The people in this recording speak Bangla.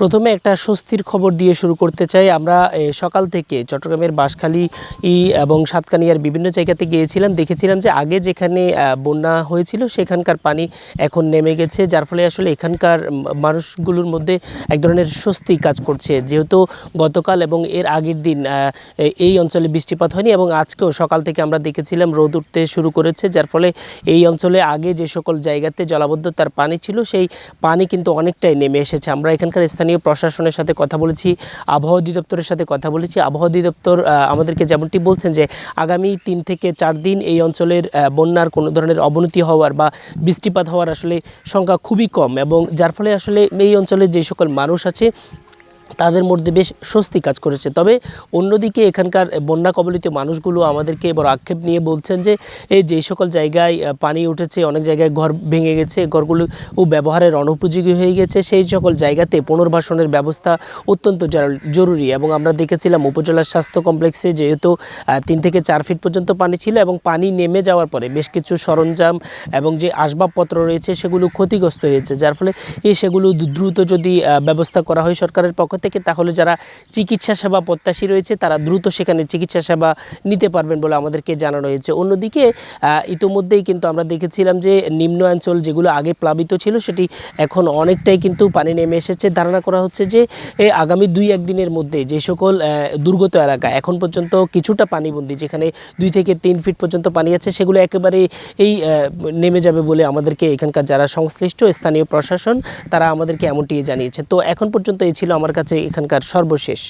প্রথমে একটা স্বস্তির খবর দিয়ে শুরু করতে চাই। আমরা সকাল থেকে চট্টগ্রামের বাঁশখালী এবং সাতকানিয়ার বিভিন্ন জায়গাতে গিয়েছিলাম, দেখেছিলাম যে আগে যেখানে বন্যা হয়েছিল সেখানকার পানি এখন নেমে গেছে, যার ফলে আসলে এখানকার মানুষগুলোর মধ্যে এক ধরনের স্বস্তি কাজ করছে। যেহেতু গতকাল এবং এর আগের দিন এই অঞ্চলে বৃষ্টিপাত হয়নি এবং আজকেও সকাল থেকে আমরা দেখেছিলাম রোদ উঠতে শুরু করেছে, যার ফলে এই অঞ্চলে আগে যে সকল জায়গাতে জলাবদ্ধতার পানি ছিল সেই পানি কিন্তু অনেকটাই নেমে এসেছে। আমরা এখানকার স্থানীয় প্রশাসনের সাথে কথা বলেছি, আবহাওয়া অধিদপ্তরের সাথে কথা বলেছি। আবহাওয়া অধিদপ্তর আমাদেরকে যেমনটি বলছেন যে আগামী 3 থেকে 4 দিন এই অঞ্চলের বন্যার কোনো ধরনের অবনতি হওয়ার বা বৃষ্টিপাত হওয়ার আসলে সংখ্যা খুবই কম, এবং যার ফলে আসলে এই অঞ্চলের যে সকল মানুষ আছে তাদের মধ্যে বেশ স্বস্তি কাজ করেছে। তবে অন্যদিকে এখানকার বন্যা কবলিত মানুষগুলো আমাদেরকে বড় আক্ষেপ নিয়ে বলছেন যে এই যে সকল জায়গায় পানি উঠেছে, অনেক জায়গায় ঘর ভেঙে গেছে, ঘরগুলো ব্যবহারের অনুপযোগী হয়ে গেছে, সেই সকল জায়গাতে পুনর্বাসনের ব্যবস্থা অত্যন্ত জরুরি। এবং আমরা দেখেছিলাম উপজেলার স্বাস্থ্য কমপ্লেক্সে যেহেতু 3 থেকে 4 ফিট পর্যন্ত পানি ছিল এবং পানি নেমে যাওয়ার পরে বেশ কিছু সরঞ্জাম এবং যে আসবাবপত্র রয়েছে সেগুলো ক্ষতিগ্রস্ত হয়েছে, যার ফলে সেগুলো দ্রুত যদি ব্যবস্থা করা হয় সরকারের পক্ষ থেকে, তাহলে যারা চিকিৎসা সেবা প্রত্যাশী রয়েছে তারা দ্রুত সেখানে চিকিৎসা সেবা নিতে পারবেন বলে আমাদেরকে জানানো হয়েছে। অন্যদিকে ইতোমধ্যেই কিন্তু আমরা দেখেছিলাম যে নিম্নাঞ্চল যেগুলো আগে প্লাবিত ছিল সেটি এখন অনেকটাই কিন্তু পানি নেমে এসেছে। ধারণা করা হচ্ছে যে আগামী 2-1 দিনের মধ্যে যে সকল দুর্গত এলাকা এখন পর্যন্ত কিছুটা পানিবন্দী, যেখানে 2 থেকে 3 ফিট পর্যন্ত পানি আছে, সেগুলো একেবারে নেমে যাবে বলে আমাদেরকে এখানকার যারা সংশ্লিষ্ট স্থানীয় প্রশাসন তারা আমাদেরকে এমনটি জানিয়েছে। তো এখন পর্যন্ত এই ছিল আমার কাছে এখানকার সর্বশেষ।